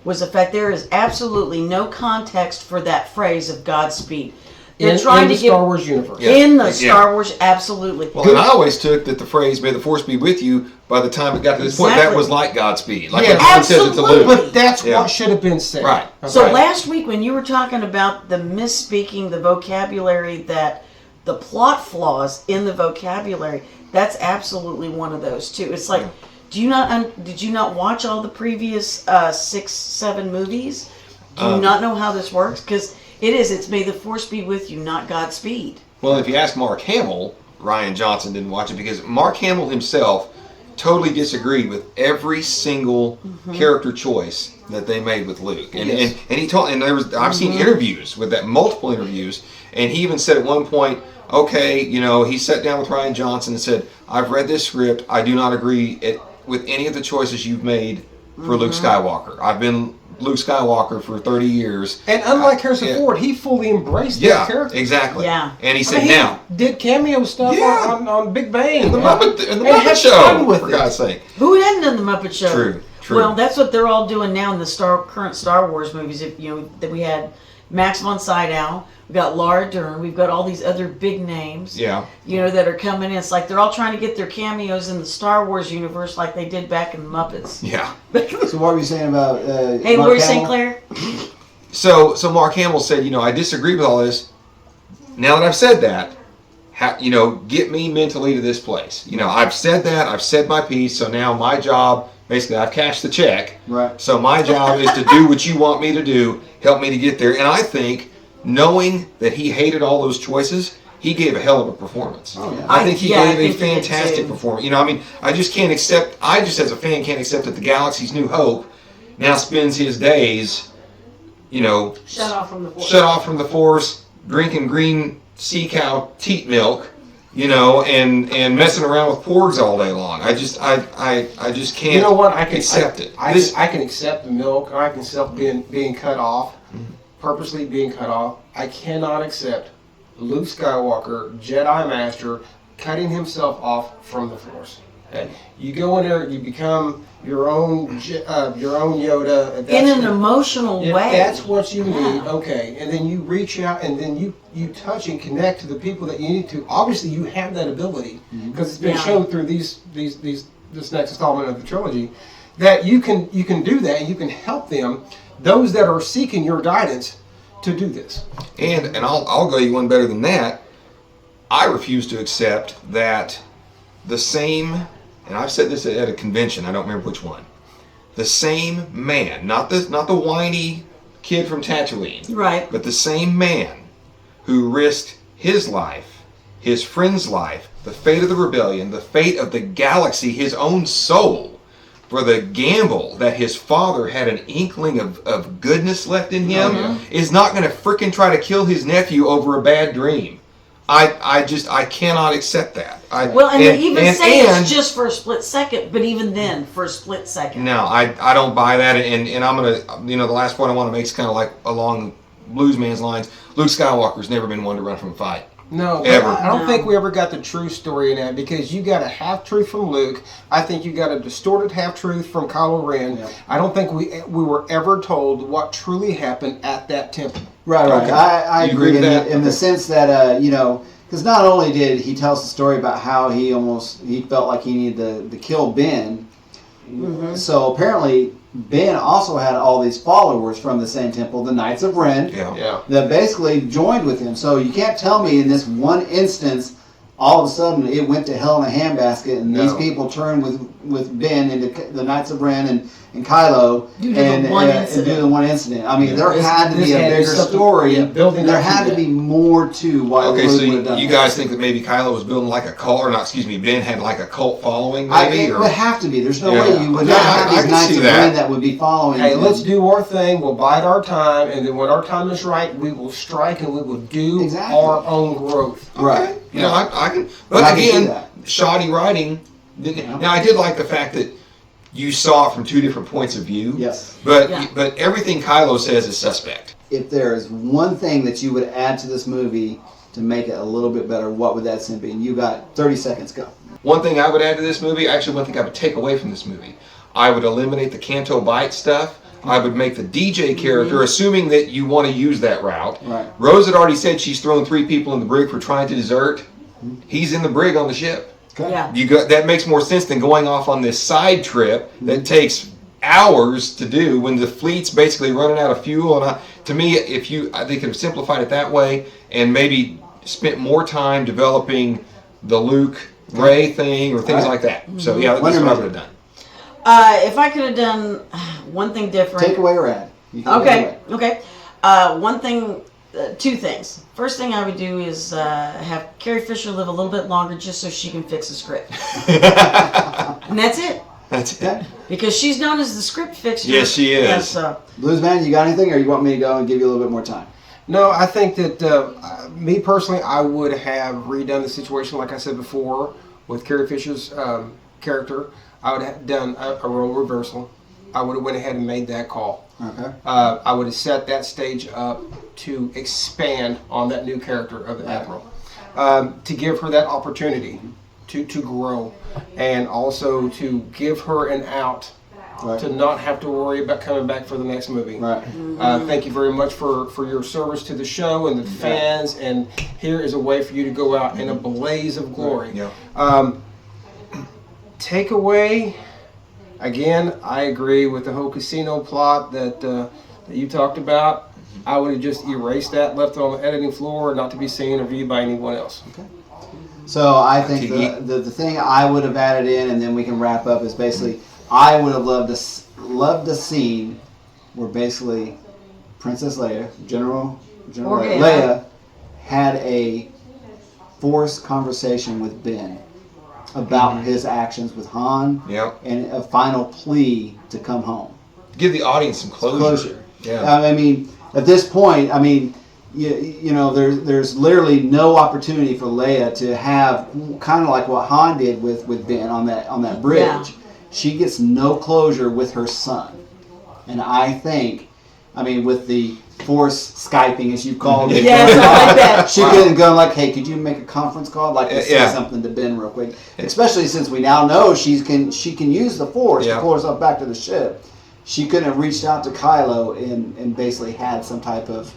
Speaker 3: was the fact there is absolutely no context for that phrase of Godspeed. They're trying
Speaker 4: in
Speaker 3: to
Speaker 4: the Star Wars universe.
Speaker 3: in the Star Wars, absolutely.
Speaker 1: Well, and I always took that the phrase "May the Force be with you." By the time it got to this point, that
Speaker 3: Exactly.
Speaker 1: was like Godspeed, like
Speaker 4: Yeah,
Speaker 1: when God says it to Luke.
Speaker 3: absolutely.
Speaker 4: But that's
Speaker 1: Yeah.
Speaker 4: what should have been said.
Speaker 1: Right.
Speaker 3: So
Speaker 4: Okay?
Speaker 3: last week when you were talking about the misspeaking, the vocabulary, that the plot flaws in the vocabulary, that's absolutely one of those too. It's like, did you not watch all the previous 6, 7 movies? Do you not know how this works? Because it's May the Force be with you, not Godspeed.
Speaker 1: Well, if you ask Mark Hamill, Ryan Johnson didn't watch it because Mark Hamill himself totally disagreed with every single character choice that they made with Luke. And he told, and I've seen interviews with that, multiple interviews, and he even said at one point, okay, he sat down with Ryan Johnson and said, I've read this script, I do not agree with any of the choices you've made for Luke Skywalker. I've been Luke Skywalker for 30 years.
Speaker 4: And unlike Harrison Ford, he fully embraced that character.
Speaker 1: Exactly.
Speaker 3: Yeah.
Speaker 1: And he said,
Speaker 4: He
Speaker 1: now,
Speaker 4: did cameo stuff on Big Bang.
Speaker 1: the Muppet
Speaker 4: and had fun
Speaker 1: Show,
Speaker 4: with
Speaker 1: for
Speaker 4: it.
Speaker 1: God's sake.
Speaker 3: Who hadn't done the Muppet Show?
Speaker 1: True.
Speaker 3: Well, that's what they're all doing now in the current Star Wars movies. That we had Max von Sydow, we've got Laura Dern, we've got all these other big names.
Speaker 1: Yeah.
Speaker 3: That are coming in. It's like they're all trying to get their cameos in the Star Wars universe, like they did back in the Muppets.
Speaker 1: Yeah.
Speaker 2: So what were you saying about
Speaker 3: Hey, what
Speaker 2: Mark
Speaker 3: were you saying,
Speaker 2: Hamill?
Speaker 3: Claire?
Speaker 1: So Mark Hamill said, I disagree with all this. Now that I've said that, get me mentally to this place. I've said that, I've said my piece, so now my job, basically I've cashed the check.
Speaker 2: Right.
Speaker 1: So my job is to do what you want me to do, help me to get there. And I think, knowing that he hated all those choices, he gave a hell of a performance.
Speaker 2: Oh, yeah.
Speaker 1: I think he gave
Speaker 3: he
Speaker 1: a
Speaker 3: did
Speaker 1: fantastic
Speaker 3: too.
Speaker 1: performance. I just as a fan can't accept that the Galaxy's New Hope now spends his days,
Speaker 3: Shut off from the Force.
Speaker 1: shut off from the Force, drinking green sea cow teat milk, and messing around with porgs all day long. I just can't.
Speaker 4: You know what? I can
Speaker 1: accept it.
Speaker 4: I can accept the milk. I can accept being cut off, purposely being cut off. I cannot accept Luke Skywalker, Jedi Master, cutting himself off from the Force. Okay? You go in there, you become your own Yoda.
Speaker 3: In an emotional
Speaker 4: If
Speaker 3: way.
Speaker 4: that's what you need,
Speaker 3: Yeah.
Speaker 4: okay. And then you reach out and then you touch and connect to the people that you need to. Obviously, you have that ability because it's been
Speaker 3: Yeah.
Speaker 4: shown through this next installment of the trilogy that you can do that and you can help them, those that are seeking your guidance, to do this.
Speaker 1: And I'll go you one better than that. I refuse to accept that the same, and I've said this at a convention, I don't remember which one. The same man, not the whiny kid from Tatooine,
Speaker 3: Right.
Speaker 1: but the same man who risked his life, his friend's life, the fate of the rebellion, the fate of the galaxy, his own soul, for the gamble that his father had an inkling of goodness left in him, is not going to frickin' try to kill his nephew over a bad dream. I cannot accept that.
Speaker 3: They even say it's just for a split second, but even then, for a split second.
Speaker 1: No, I don't buy that, and I'm gonna, the last point I want to make is kind of like along Bluesman's lines. Luke Skywalker's never been one to run from a fight.
Speaker 4: No,
Speaker 1: Ever.
Speaker 4: I don't think we ever got the true story in that, because you got a half truth from Luke. I think you got a distorted half truth from Kylo Ren.
Speaker 2: Yeah.
Speaker 4: I don't think we were ever told what truly happened at that temple.
Speaker 2: Right.
Speaker 1: Okay.
Speaker 2: I
Speaker 1: You
Speaker 2: agree
Speaker 1: agree with that?
Speaker 2: in the sense that because not only did he tell us the story about how he felt like he needed to kill Ben, so apparently Ben also had all these followers from the same temple, the Knights of Ren,
Speaker 1: Yeah.
Speaker 2: that basically joined with him. So you can't tell me in this one instance, all of a sudden it went to hell in a handbasket, and these people turned with Ben into the Knights of Ren and Kylo
Speaker 3: Due to the one incident.
Speaker 2: due to the one incident. I mean, there had to
Speaker 4: This
Speaker 2: be a
Speaker 4: had to be
Speaker 2: bigger
Speaker 4: something-
Speaker 2: story.
Speaker 4: yeah, building
Speaker 2: There
Speaker 4: up to
Speaker 2: had to
Speaker 4: that.
Speaker 2: be more to why
Speaker 1: Okay,
Speaker 2: Luke
Speaker 1: so
Speaker 2: would have done
Speaker 1: you
Speaker 2: that.
Speaker 1: guys think that maybe Kylo was building like a cult, or not? Excuse me, Ben had like a cult following, maybe.
Speaker 2: It would have to be. There's no
Speaker 1: Yeah.
Speaker 2: way you would
Speaker 1: Yeah,
Speaker 2: not
Speaker 1: I
Speaker 2: have
Speaker 1: can
Speaker 2: these Knights
Speaker 1: see
Speaker 2: of
Speaker 1: that.
Speaker 2: Ren that would be following.
Speaker 4: Hey,
Speaker 2: him.
Speaker 4: let's do our thing. We'll bide our time, and then when our time is right, we will strike and we will do
Speaker 2: Exactly.
Speaker 4: our own growth.
Speaker 2: Right.
Speaker 1: I can. But
Speaker 2: I can see
Speaker 1: again,
Speaker 2: that.
Speaker 1: shoddy writing. Now I did like the fact that you saw it from two different points of view.
Speaker 2: Yes.
Speaker 1: But
Speaker 3: Yeah.
Speaker 1: but everything Kylo says is suspect.
Speaker 2: If there is one thing that you would add to this movie to make it a little bit better, what would that be? And you got 30 seconds. Go.
Speaker 1: One thing I would add to this movie, actually one thing I would take away from this movie, I would eliminate the Canto Bite stuff. I would make the DJ character, assuming that you want to use that route.
Speaker 2: Right.
Speaker 1: Rose had already said she's thrown 3 people in the brig for trying to desert. He's in the brig on the ship.
Speaker 2: Okay.
Speaker 3: Yeah.
Speaker 1: That makes more sense than going off on this side trip that takes hours to do when the fleet's basically running out of fuel. And to me, they could have simplified it that way and maybe spent more time developing the Luke Ray thing or things
Speaker 2: Right.
Speaker 1: like that. So yeah, that's
Speaker 2: Wonder
Speaker 1: what I
Speaker 2: Man.
Speaker 1: would have done.
Speaker 3: If I could have done one thing different.
Speaker 2: Take away or add. You can take away.
Speaker 3: Okay. One thing, 2 things. First thing I would do is have Carrie Fisher live a little bit longer just so she can fix the script. And that's it.
Speaker 1: That's it.
Speaker 2: Okay.
Speaker 3: Because she's known as the script fixer.
Speaker 1: Yes, she is.
Speaker 3: Yeah, so.
Speaker 2: Bluesman, you got anything, or you want me to go and give you a little bit more time?
Speaker 4: No, I think that me personally, I would have redone the situation like I said before with Carrie Fisher's character. I would have done a role reversal. I would have went ahead and made that call.
Speaker 2: Okay.
Speaker 4: I would have set that stage up to expand on that new character of the Admiral, to give her that opportunity to grow, and also to give her an out.
Speaker 2: Right.
Speaker 4: To not have to worry about coming back for the next movie.
Speaker 2: Right.
Speaker 4: Thank you very much for your service to the show and the fans, and here is a way for you to go out in a blaze of glory.
Speaker 1: Yeah.
Speaker 4: Takeaway, again, I agree with the whole casino plot that you talked about. I would have just erased that, left it on the editing floor, not to be seen or viewed by anyone else.
Speaker 2: Okay. So I think
Speaker 1: Geek.
Speaker 2: the thing I would have added in, and then we can wrap up, is basically I would have loved a scene where basically Princess Leia, General
Speaker 3: Organa.
Speaker 2: Leia, had a forced conversation with Ben about his actions with Han,
Speaker 1: Yep.
Speaker 2: and a final plea to come home.
Speaker 1: Give the audience some closure. Yeah.
Speaker 2: I mean, at this point, I mean, you know, there's literally no opportunity for Leia to have kind of like what Han did with Ben on that bridge.
Speaker 3: Yeah.
Speaker 2: She gets no closure with her son, and I think I mean, with the Force Skyping, as you called it.
Speaker 3: Yes, I like that.
Speaker 2: She couldn't go like, hey, could you make a conference call? I'd like to say
Speaker 1: Yeah.
Speaker 2: something to Ben real quick. Especially since we now know she can use the Force to pull herself back to the ship. She couldn't have reached out to Kylo and basically had some type of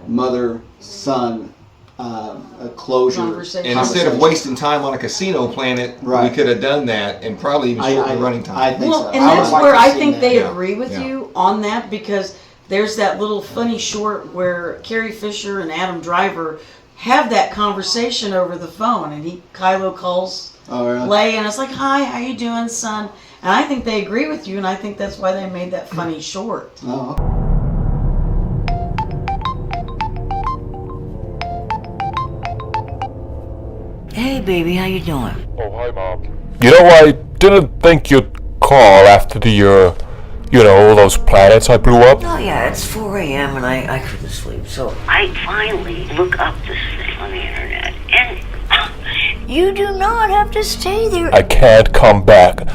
Speaker 2: mother-son a closure.
Speaker 3: Conversation.
Speaker 1: And instead of wasting time on a casino planet, we could have done that and probably even shorten the running time.
Speaker 2: I think so.
Speaker 3: And that's where I think they
Speaker 1: Yeah.
Speaker 3: agree with
Speaker 1: Yeah.
Speaker 3: you on that, because there's that little funny short where Carrie Fisher and Adam Driver have that conversation over the phone, and Kylo calls Leia, and it's like, "Hi, how you doing, son?" And I think they agree with you, and I think that's why they made that funny short.
Speaker 2: Oh.
Speaker 5: Hey, baby, how you doing?
Speaker 6: Oh, hi, Mom. You know, I didn't think you'd call after the, all those planets I blew up.
Speaker 5: Oh, yeah, it's 4 a.m. and I couldn't sleep, so I finally look up this thing on the internet. And you do not have to stay there.
Speaker 6: I can't come back.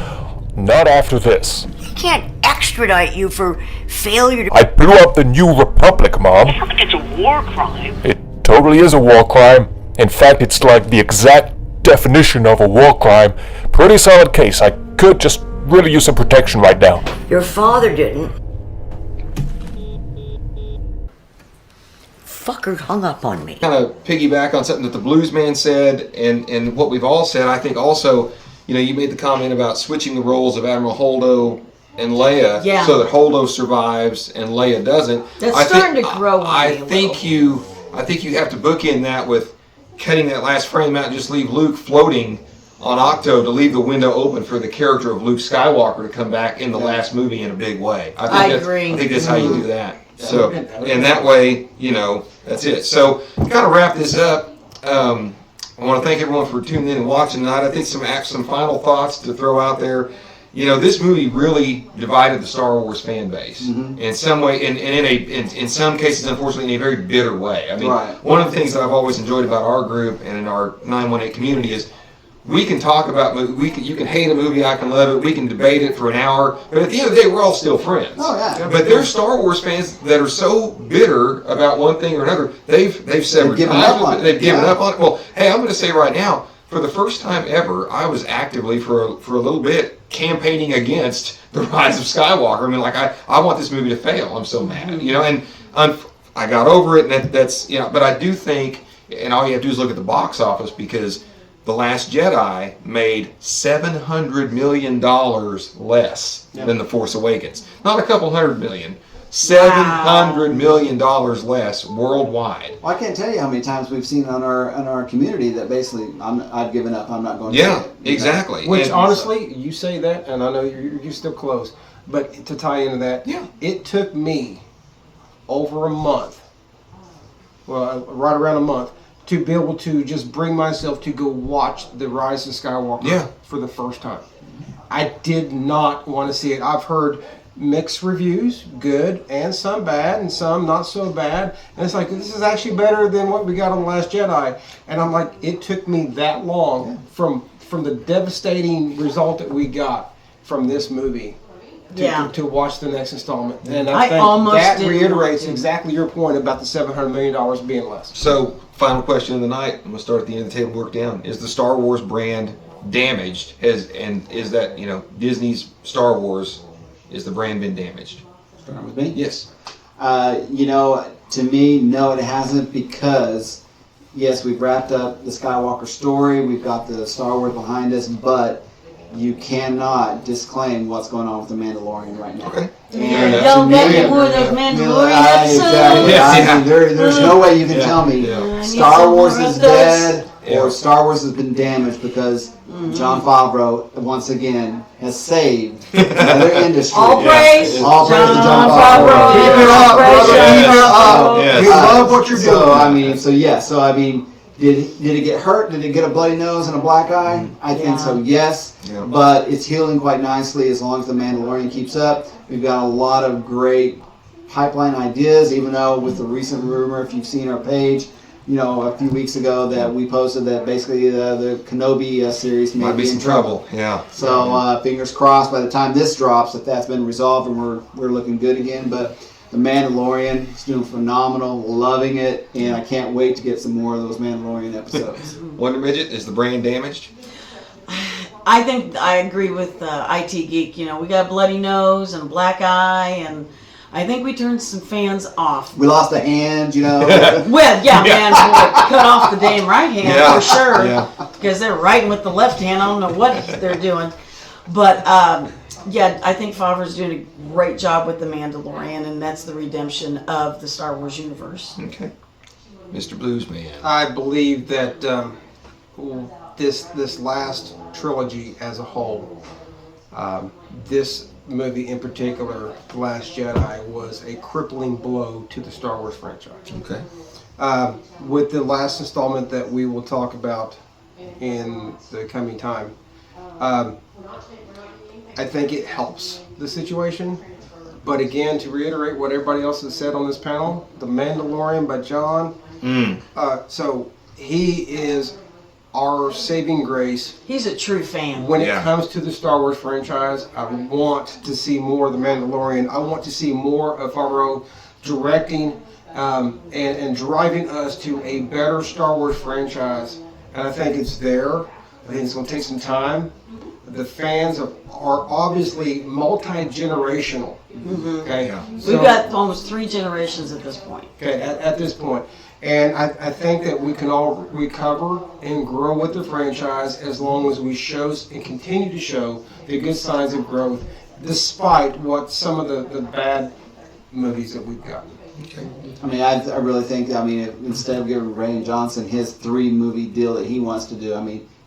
Speaker 6: Not after this.
Speaker 5: They can't extradite you for failure to...
Speaker 6: I blew up the New Republic, Mom.
Speaker 5: It's not like it's a war crime.
Speaker 6: It totally is a war crime. In fact, it's like the exact definition of a war crime. Pretty solid case. I could just really use some protection right now.
Speaker 5: Your father didn't. Fucker hung up on me.
Speaker 1: Kind of piggyback on something that the Blues Man said and what we've all said. I think also, you made the comment about switching the roles of Admiral Holdo and Leia so that Holdo survives and Leia doesn't.
Speaker 3: That's starting to grow on me
Speaker 1: I think you have to bookend that with cutting that last frame out and just leave Luke floating on Octo to leave the window open for the character of Luke Skywalker to come back in the last movie in a big way.
Speaker 3: I agree.
Speaker 1: I think that's how you do that. So, and that way, that's it. So, to kind of wrap this up, I want to thank everyone for tuning in and watching tonight. I think some final thoughts to throw out there. This movie really divided the Star Wars fan base in some way, and in some cases, unfortunately, in a very bitter way. I mean, one of the things that I've always enjoyed about our group and in our 918 community is we can talk about you can hate a movie, I can love it, we can debate it for an hour, but at the end of the day, we're all still friends.
Speaker 2: Oh, yeah.
Speaker 1: But there's Star Wars fans that are so bitter about one thing or another, they've severed
Speaker 2: given
Speaker 1: ties
Speaker 2: up
Speaker 1: with
Speaker 2: on
Speaker 1: it.
Speaker 2: it.
Speaker 1: They've given up on it. Well, hey, I'm going to say right now, for the first time ever, I was actively for a little bit campaigning against the Rise of Skywalker. I mean, like I want this movie to fail. I'm so mad, and I got over it, and that's But I do think, and all you have to do is look at the box office, because The Last Jedi made $700 million less than The Force Awakens. Not a couple hundred million. $700 million less worldwide.
Speaker 2: Well, I can't tell you how many times we've seen on our community that basically I've given up. I'm not going to.
Speaker 1: Yeah,
Speaker 2: do it,
Speaker 1: exactly.
Speaker 4: Which
Speaker 1: And
Speaker 4: honestly, you say that, and I know you're still close, but to tie into that, it took me over a month, well, right around a month, to be able to just bring myself to go watch The Rise of Skywalker for the first time. I did not want to see it. I've heard mixed reviews, good and some bad and some not so bad, and it's like, this is actually better than what we got on The Last Jedi. And I'm like, it took me that long from the devastating result that we got from this movie to watch the next installment. And I think that reiterates exactly your point about the $700 million being less.
Speaker 1: So, final question of the night. I'm going to start at the end of the table and work down. Is the Star Wars brand damaged? And is that, Disney's Star Wars, is the brand been damaged?
Speaker 2: Starting with me?
Speaker 1: Yes.
Speaker 2: To me, no, it hasn't, because yes, we've wrapped up the Skywalker story. We've got the Star Wars behind us, but you cannot disclaim what's going on with the Mandalorian right now.
Speaker 1: Okay.
Speaker 3: Y'all got any more of those Mandalorian
Speaker 2: Exactly.
Speaker 3: episodes?
Speaker 2: I mean, there's no way you can tell me Star Wars is dead or Star Wars has been damaged, because Jon Favreau, once again, has saved another industry.
Speaker 3: All praise.
Speaker 2: All praise to Jon
Speaker 3: Favreau.
Speaker 2: Favreau.
Speaker 3: Keep it up, brother.
Speaker 1: Yes.
Speaker 2: You love what you're doing. Did it get hurt? Did it get a bloody nose and a black eye? I think so, yes.
Speaker 1: Yeah.
Speaker 2: But it's healing quite nicely as long as the Mandalorian keeps up. We've got a lot of great pipeline ideas, even though with the recent rumor, if you've seen our page, a few weeks ago that we posted that basically the Kenobi series may
Speaker 1: Might be some trouble. Yeah.
Speaker 2: So fingers crossed by the time this drops, if that's been resolved and we're looking good again. But The Mandalorian is doing phenomenal, loving it, and I can't wait to get some more of those Mandalorian episodes.
Speaker 1: Wonder Midget, is the brand damaged?
Speaker 3: I think I agree with IT Geek. You know, we got a bloody nose and a black eye, and I think we turned some fans off.
Speaker 2: We lost a hand, you know.
Speaker 3: Well, yeah, man, boy, cut off the damn right hand for sure,
Speaker 2: Yeah.
Speaker 3: because they're writing with the left hand. I don't know what they're doing, but yeah, I think Favreau's doing a great job with the Mandalorian, and that's the redemption of the Star Wars universe.
Speaker 1: Okay. Mr. Bluesman.
Speaker 4: I believe that this last trilogy as a whole, this movie in particular, The Last Jedi, was a crippling blow to the Star Wars franchise.
Speaker 1: Okay.
Speaker 4: With the last installment that we will talk about in the coming time, I think it helps the situation. But again, to reiterate what everybody else has said on this panel, The Mandalorian by John, so he is our saving grace.
Speaker 3: He's a true fan.
Speaker 4: When it comes to the Star Wars franchise, I want to see more of The Mandalorian. I want to see more of Favreau directing and driving us to a better Star Wars franchise. And I think it's there. I think it's going to take some time. The fans are obviously multi-generational. Okay,
Speaker 3: We've got almost 3 generations at this point.
Speaker 4: Okay, at this point. And I think that we can all recover and grow with the franchise as long as we show and continue to show the good signs of growth, despite what some of the bad movies that we've gotten.
Speaker 1: Okay.
Speaker 2: I mean, I really think, instead of giving Rian Johnson his 3-movie deal that he wants to do,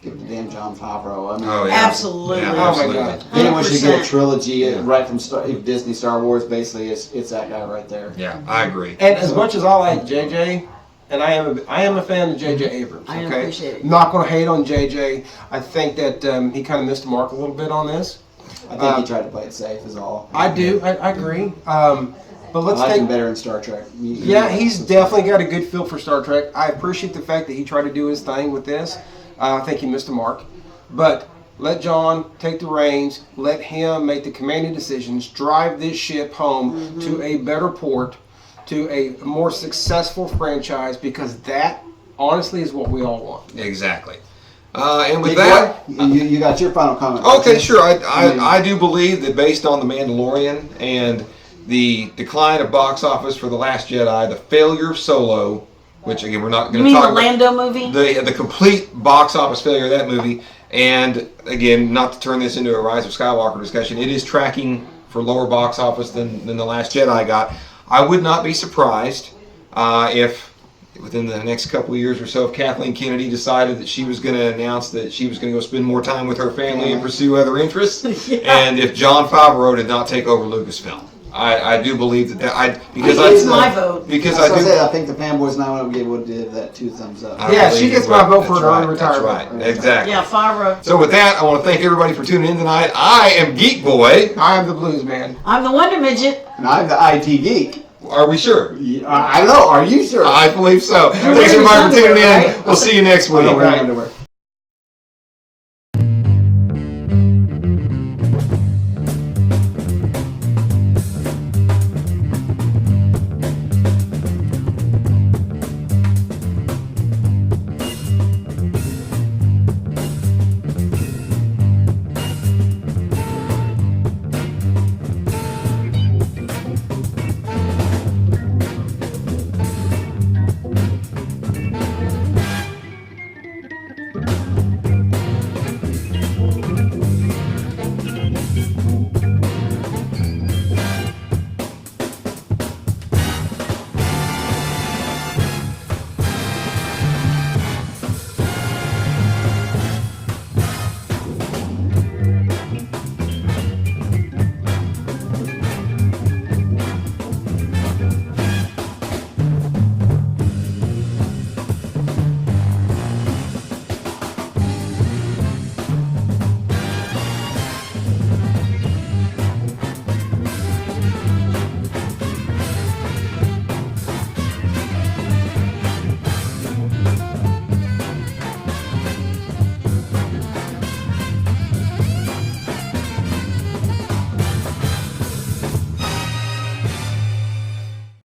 Speaker 2: give it to damn John Favreau.
Speaker 3: Absolutely.
Speaker 1: Yeah,
Speaker 4: Oh my
Speaker 1: absolutely.
Speaker 4: God.
Speaker 2: Anyone should get a
Speaker 3: 100%.
Speaker 2: trilogy right from Disney Star Wars. Basically, it's that guy right there.
Speaker 1: Yeah, I agree.
Speaker 4: And as much as I like JJ, and I am a fan of JJ Abrams.
Speaker 3: I
Speaker 4: Okay,
Speaker 3: appreciate it.
Speaker 4: I'm not going to hate on JJ. I think that he kind of missed the mark a little bit on this.
Speaker 2: I think he tried to play it safe, is all.
Speaker 4: I do. I agree. But
Speaker 2: I
Speaker 4: let's
Speaker 2: like
Speaker 4: take.
Speaker 2: him better in Star Trek.
Speaker 4: Yeah, he's definitely got a good feel for Star Trek. I appreciate the fact that he tried to do his thing with this. I think he missed the mark. But let John take the reins. Let him make the commanding decisions. Drive this ship home to a better port, to a more successful franchise, because that, honestly, is what we all want.
Speaker 1: Exactly. And with
Speaker 2: Big
Speaker 1: that...
Speaker 2: boy, you got your final comment.
Speaker 1: Okay, sure. I do believe that based on The Mandalorian and the decline of box office for The Last Jedi, the failure of Solo, which again we're not
Speaker 3: You
Speaker 1: going to
Speaker 3: mean
Speaker 1: talk
Speaker 3: the Lando movie?
Speaker 1: about, the complete box office failure of that movie, and again, not to turn this into a Rise of Skywalker discussion, it is tracking for lower box office than The Last Jedi got. I would not be surprised if within the next couple of years or so, if Kathleen Kennedy decided that she was going to announce that she was going to go spend more time with her family and pursue other interests, and if Jon Favreau did not take over Lucasfilm. I do believe because
Speaker 3: It's my vote.
Speaker 1: Because
Speaker 2: I think the fanboys now would be able to give that 2 thumbs up.
Speaker 1: I
Speaker 4: Yeah,
Speaker 1: believe
Speaker 4: she gets
Speaker 1: you're
Speaker 4: my
Speaker 1: right.
Speaker 4: vote for
Speaker 1: That's
Speaker 4: an early
Speaker 1: right. That's
Speaker 4: retirement.
Speaker 1: right. Exactly.
Speaker 3: Yeah, Favreau.
Speaker 1: So with that, I want to thank everybody for tuning in tonight. I am Geek Boy.
Speaker 4: I am the Blues Man.
Speaker 3: I'm the Wonder Midget.
Speaker 2: And I'm the IT geek.
Speaker 1: Are we sure?
Speaker 2: I don't know. Are you sure?
Speaker 1: I believe so. Thanks
Speaker 3: wearing
Speaker 1: everybody for tuning
Speaker 3: underwear,
Speaker 1: in.
Speaker 3: right?
Speaker 1: We'll see you next week.
Speaker 2: I don't wear underwear.